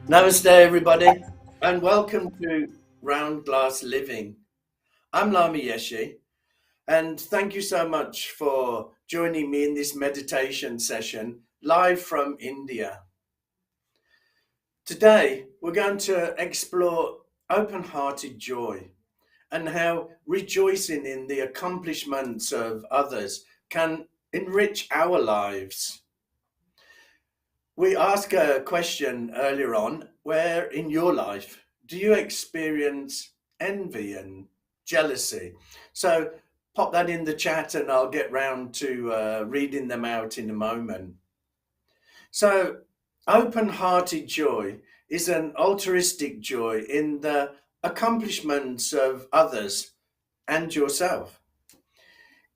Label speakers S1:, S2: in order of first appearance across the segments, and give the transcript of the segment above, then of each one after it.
S1: Namaste, everybody, and welcome to Round Glass Living. I'm Lama Yeshe, and thank you so much for joining me in this meditation session live from India. Today, we're going to explore open hearted joy and how rejoicing in the accomplishments of others can enrich our lives. We asked a question earlier on, where in your life do you experience envy and jealousy? So pop that in the chat and I'll get round to reading them out in a moment. So open-hearted joy is an altruistic joy in the accomplishments of others and yourself.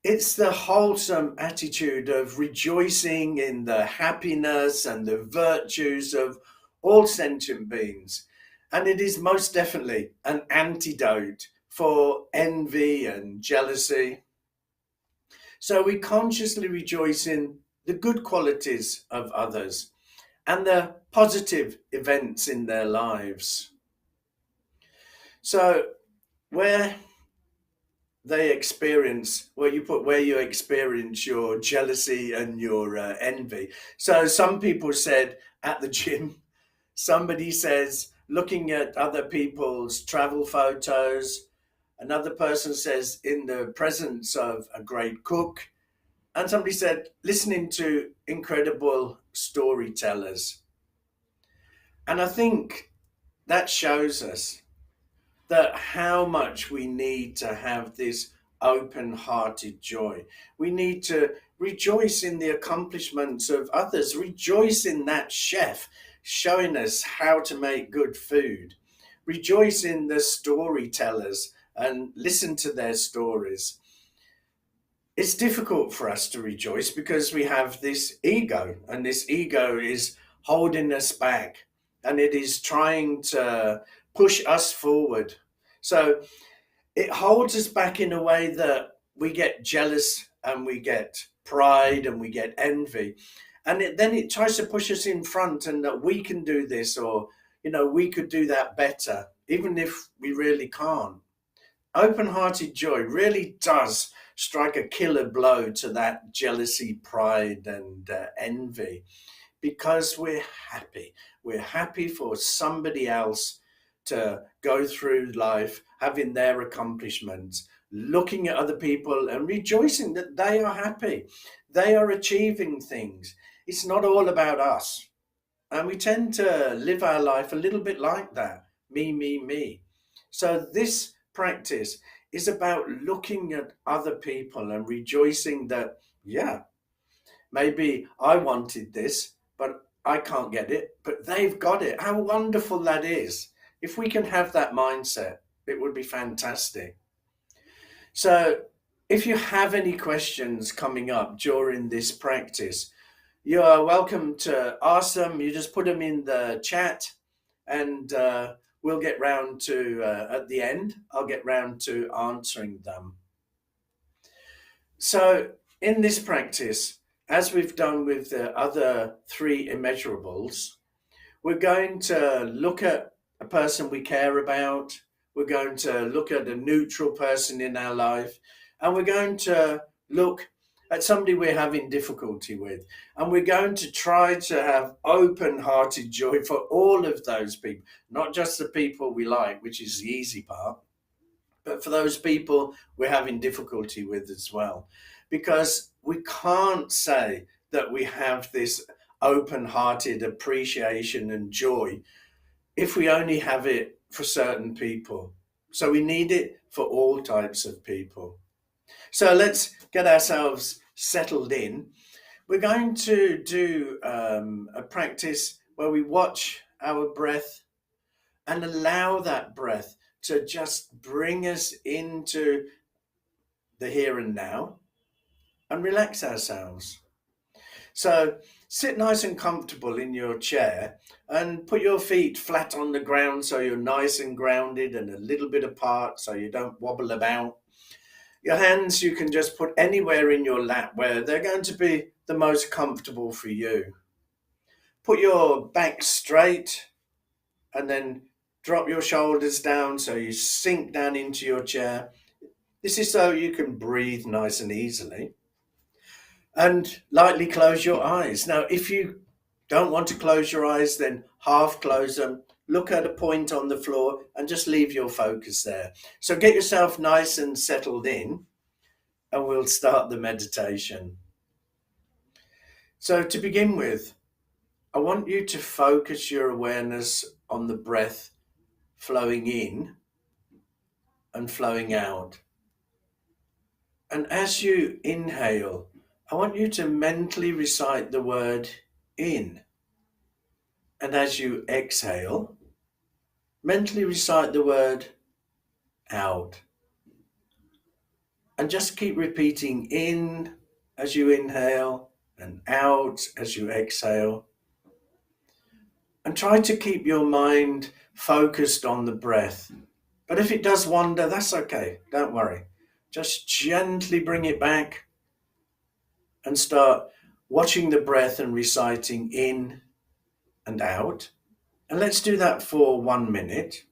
S1: It's the wholesome attitude of rejoicing in the happiness and the virtues of all sentient beings. And it is most definitely an antidote for envy and jealousy. So we consciously rejoice in the good qualities of others and the positive events in their lives. So where where you experience your jealousy and your envy. So some people said at the gym, somebody says looking at other people's travel photos, another person says in the presence of a great cook, and somebody said listening to incredible storytellers. And I think that shows us that how much we need to have this open hearted joy. We need to rejoice in the accomplishments of others, rejoice in that chef showing us how to make good food, rejoice in the storytellers and listen to their stories. It's difficult for us to rejoice because we have this ego, and this ego is holding us back and it is trying to push us forward. So it holds us back in a way that we get jealous and we get pride and we get envy. And then it tries to push us in front and that we can do this, or, we could do that better, even if we really can't. Open hearted joy really does strike a killer blow to that jealousy, pride, and envy, because we're happy. We're happy for somebody else to go through life having their accomplishments, looking at other people and rejoicing that they are happy. They are achieving things. It's not all about us. And we tend to live our life a little bit like that, me, me, me. So this practice is about looking at other people and rejoicing that, yeah, maybe I wanted this, but I can't get it, but they've got it. How wonderful that is. If we can have that mindset, it would be fantastic. So, if you have any questions coming up during this practice, you are welcome to ask them. You just put them in the chat, and we'll get round to, at the end, I'll get round to answering them. So, in this practice, as we've done with the other three immeasurables, we're going to look at a person we care about, we're going to look at a neutral person in our life, and we're going to look at somebody we're having difficulty with. And we're going to try to have open hearted joy for all of those people, not just the people we like, which is the easy part, but for those people we're having difficulty with as well. Because we can't say that we have this open hearted appreciation and joy if we only have it for certain people. So we need it for all types of people. So let's get ourselves settled in. We're going to do a practice where we watch our breath and allow that breath to just bring us into the here and now and relax ourselves. So sit nice and comfortable in your chair and put your feet flat on the ground so you're nice and grounded and a little bit apart so you don't wobble about. Your hands you can just put anywhere in your lap where they're going to be the most comfortable for you. Put your back straight, and then drop your shoulders down so you sink down into your chair. This is so you can breathe nice and easily. And lightly close your eyes. Now, if you don't want to close your eyes, then half close them. Look at a point on the floor and just leave your focus there. So get yourself nice and settled in, and we'll start the meditation. So, to begin with, I want you to focus your awareness on the breath flowing in and flowing out. And as you inhale, I want you to mentally recite the word in. And as you exhale, mentally recite the word out. And just keep repeating in as you inhale and out as you exhale. And try to keep your mind focused on the breath. But if it does wander, that's okay. Don't worry. Just gently bring it back and start watching the breath and reciting in and out. And let's do that for 1 minute.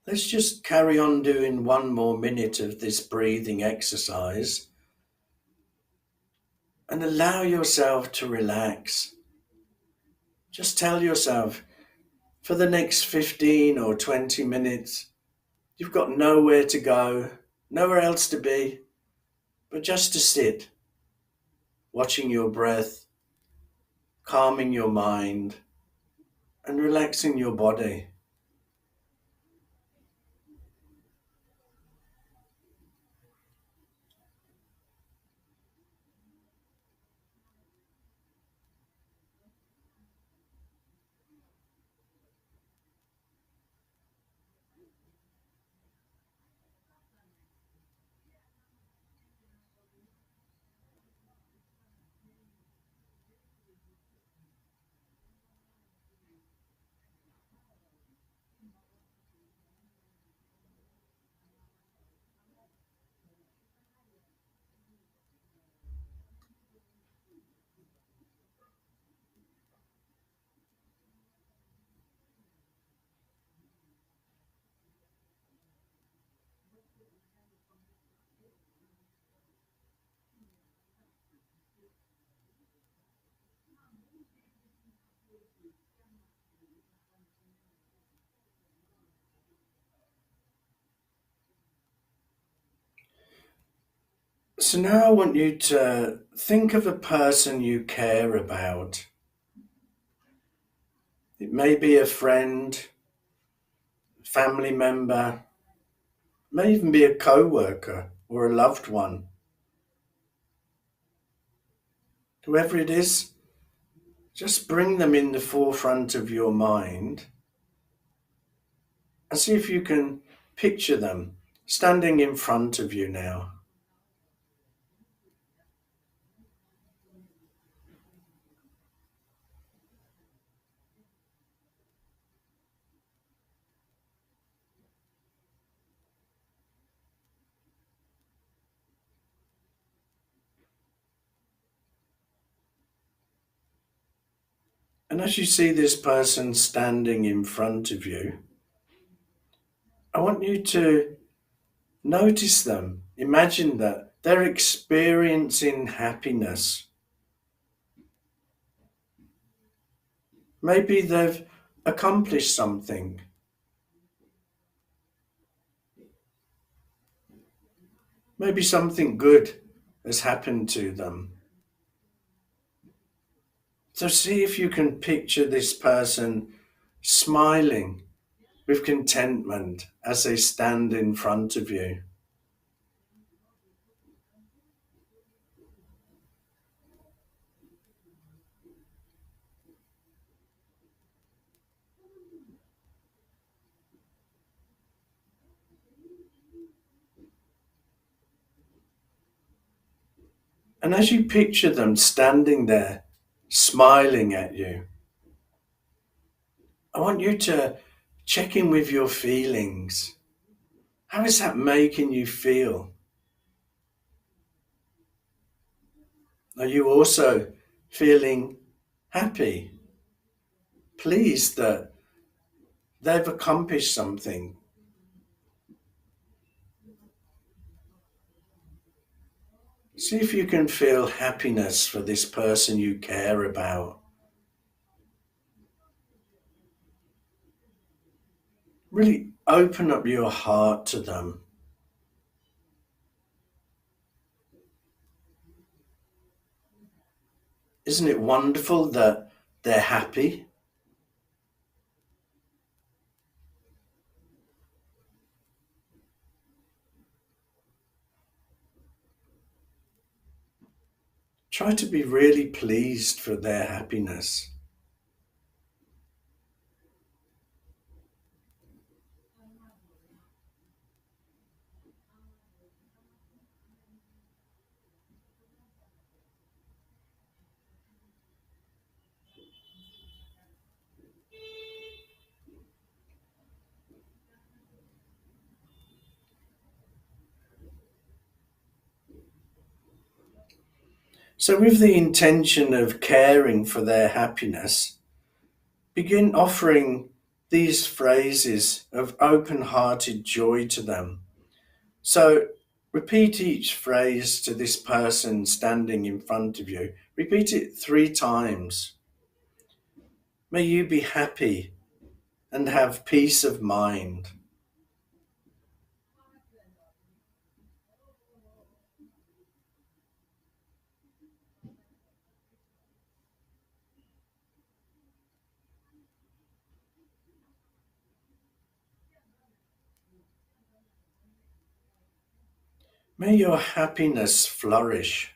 S1: Let's just carry on doing 1 more minute of this breathing exercise and allow yourself to relax. Just tell yourself for the next 15 or 20 minutes, you've got nowhere to go, nowhere else to be, but just to sit, watching your breath, calming your mind, and relaxing your body. So now I want you to think of a person you care about. It may be a friend, family member, may even be a co-worker or a loved one. Whoever it is, just bring them in the forefront of your mind and see if you can picture them standing in front of you now. And as you see this person standing in front of you, I want you to notice them. Imagine that they're experiencing happiness. Maybe they've accomplished something. Maybe something good has happened to them. So see if you can picture this person smiling with contentment as they stand in front of you. And as you picture them standing there, smiling at you, I want you to check in with your feelings. How is that making you feel? Are you also feeling happy, pleased that they've accomplished something? See if you can feel happiness for this person you care about. Really open up your heart to them. Isn't it wonderful that they're happy? Try to be really pleased for their happiness. So, with the intention of caring for their happiness, begin offering these phrases of open hearted joy to them. So, repeat each phrase to this person standing in front of you. Repeat it 3 times. May you be happy and have peace of mind. May your happiness flourish.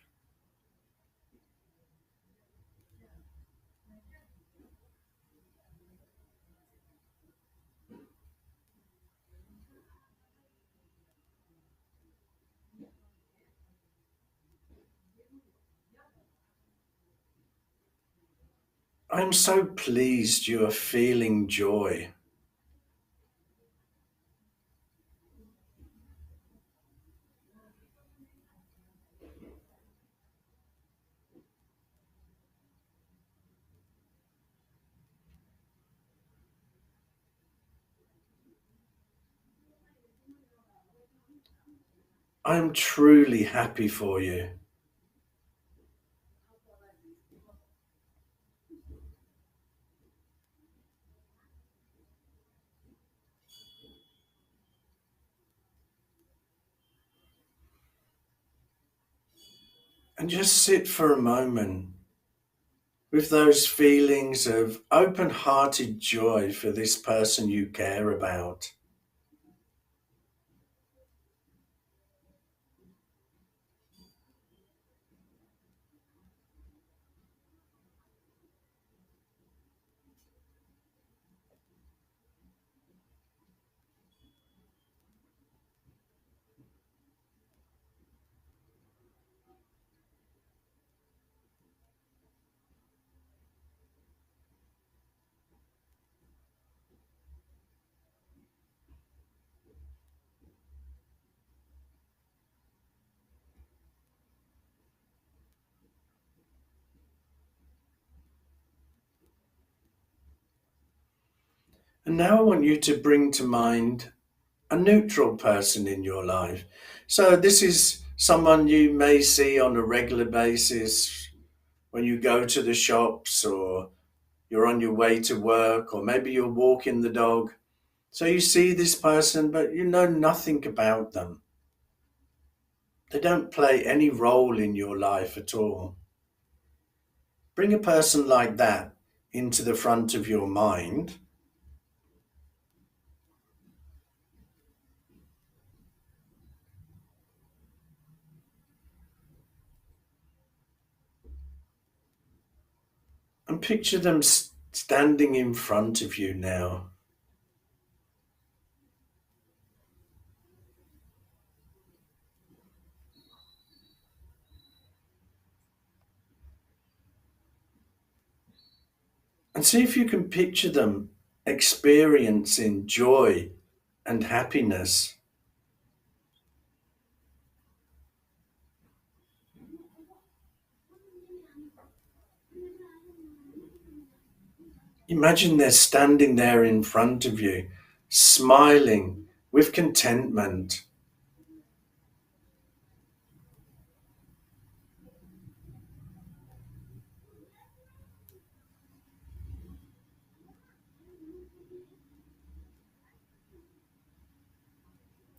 S1: I'm so pleased you are feeling joy. I'm truly happy for you. And just sit for a moment with those feelings of open hearted joy for this person you care about. And now I want you to bring to mind a neutral person in your life. So, this is someone you may see on a regular basis when you go to the shops, or you're on your way to work, or maybe you're walking the dog. So, you see this person, but you know nothing about them. They don't play any role in your life at all. Bring a person like that into the front of your mind and picture them standing in front of you now. And see if you can picture them experiencing joy and happiness. Imagine they're standing there in front of you, smiling with contentment.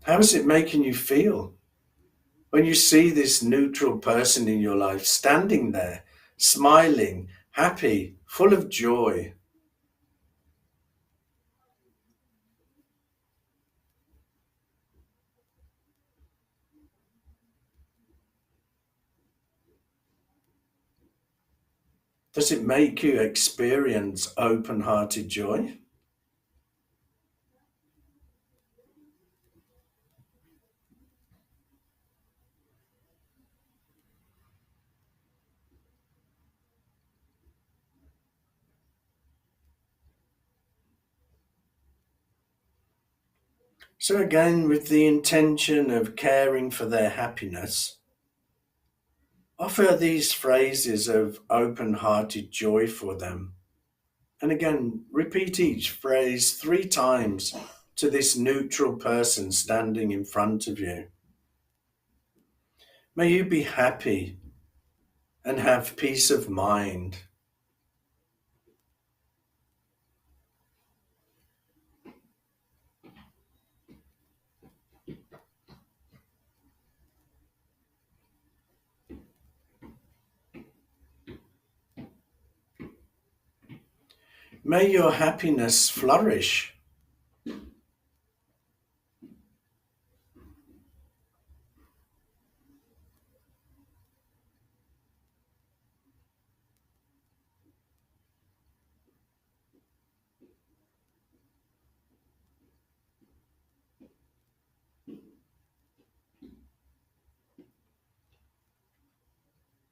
S1: How is it making you feel when you see this neutral person in your life standing there, smiling, happy, full of joy? Does it make you experience open hearted joy? So, again, with the intention of caring for their happiness, offer these phrases of open hearted joy for them. And again, repeat each phrase 3 times to this neutral person standing in front of you. May you be happy and have peace of mind. May your happiness flourish.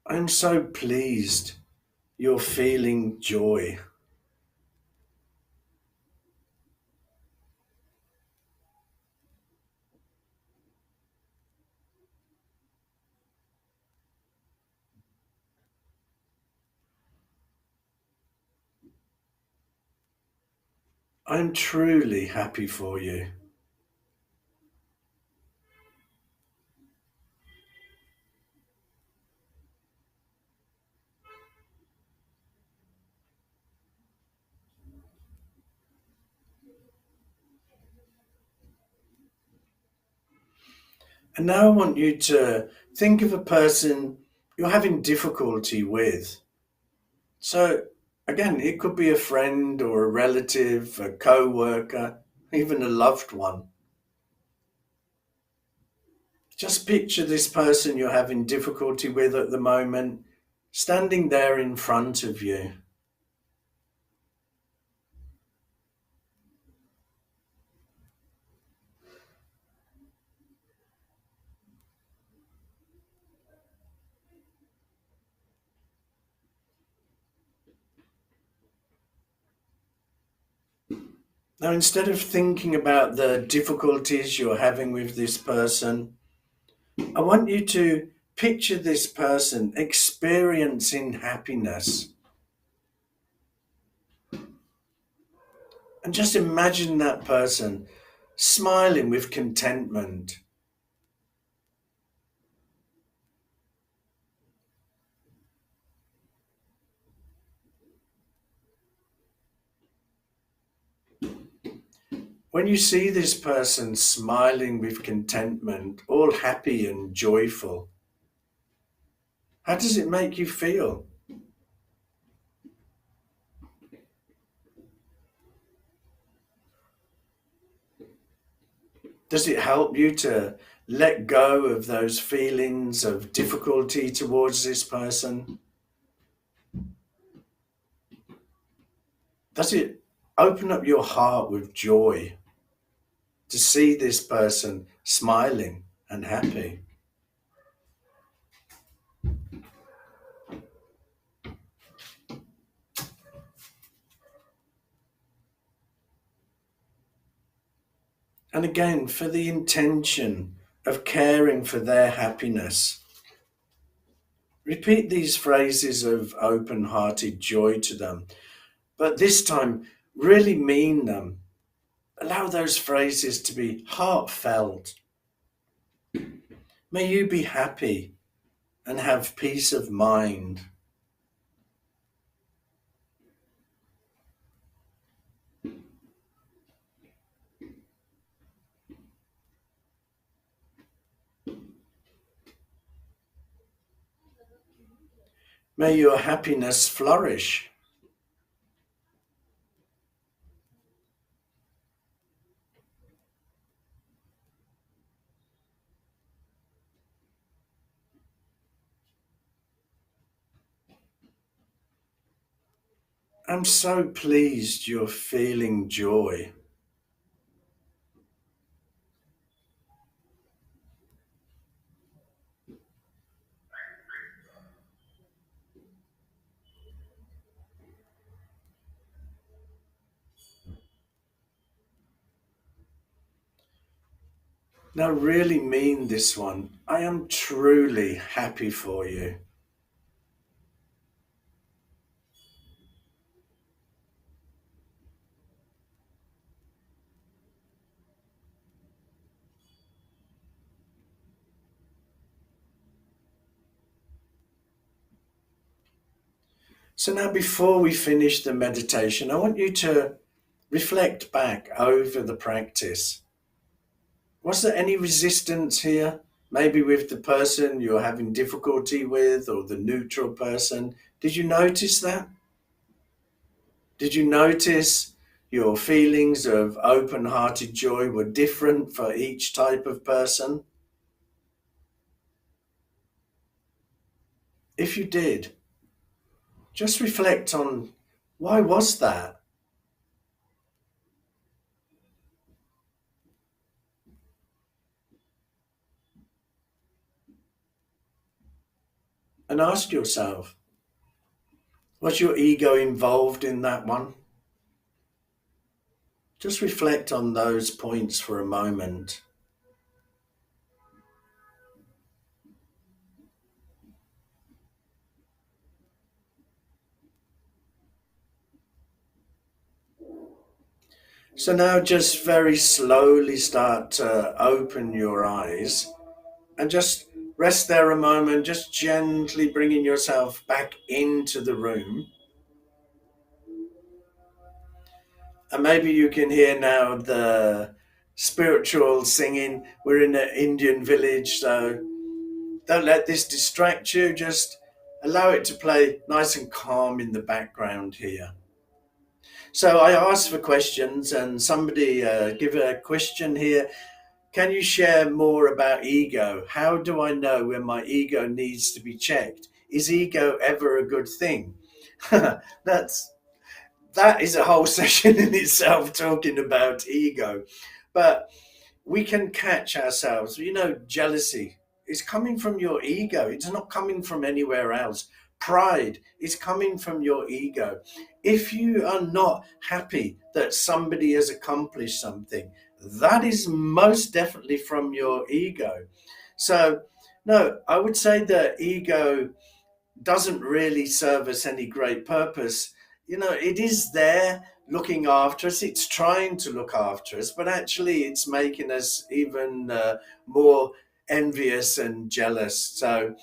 S1: I'm so pleased you're feeling joy. I'm truly happy for you. And now I want you to think of a person you're having difficulty with. So, again, it could be a friend or a relative, a co worker, even a loved one. Just picture this person you're having difficulty with at the moment standing there in front of you. Now, instead of thinking about the difficulties you're having with this person, I want you to picture this person experiencing happiness. And just imagine that person smiling with contentment. When you see this person smiling with contentment, all happy and joyful, how does it make you feel? Does it help you to let go of those feelings of difficulty towards this person? Does it open up your heart with joy to see this person smiling and happy? And again, for the intention of caring for their happiness, repeat these phrases of open hearted joy to them, but this time really mean them. Allow those phrases to be heartfelt. May you be happy and have peace of mind. May your happiness flourish. I'm so pleased you're feeling joy. Now, really mean this one. I am truly happy for you. So, now before we finish the meditation, I want you to reflect back over the practice. Was there any resistance here? Maybe with the person you're having difficulty with or the neutral person? Did you notice that? Did you notice your feelings of open hearted joy were different for each type of person? If you did, just reflect on why was that? And ask yourself, was your ego involved in that one? Just reflect on those points for a moment. So now just very slowly start to open your eyes and just rest there a moment, just gently bringing yourself back into the room. And maybe you can hear now the spiritual singing. We're in an Indian village, so don't let this distract you. Just allow it to play nice and calm in the background here. So I asked for questions, and somebody give a question here. Can you share more about ego? How do I know when my ego needs to be checked? Is ego ever a good thing? That's that is a whole session in itself talking about ego. But we can catch ourselves. Jealousy is coming from your ego, it's not coming from anywhere else. Pride is coming from your ego. If you are not happy that somebody has accomplished something, that is most definitely from your ego. So, no, I would say that ego doesn't really serve us any great purpose. It is there looking after us, it's trying to look after us, but actually it's making us even more envious and jealous. So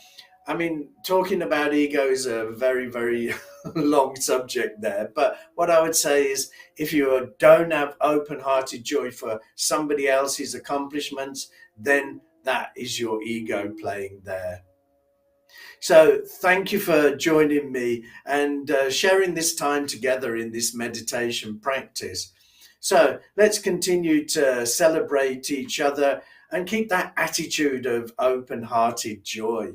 S1: I mean, talking about ego is a very, very long subject there. But what I would say is if you don't have open hearted joy for somebody else's accomplishments, then that is your ego playing there. So, thank you for joining me and sharing this time together in this meditation practice. So, let's continue to celebrate each other and keep that attitude of open hearted joy.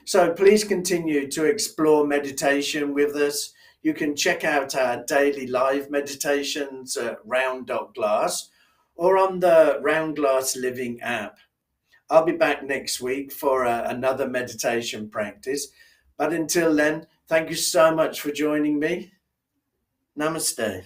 S1: So please continue to explore meditation with us. You can check out our daily live meditations at Round.Glass or on the Round Glass Living app. I'll be back next week for another meditation practice. But until then, thank you so much for joining me. Namaste.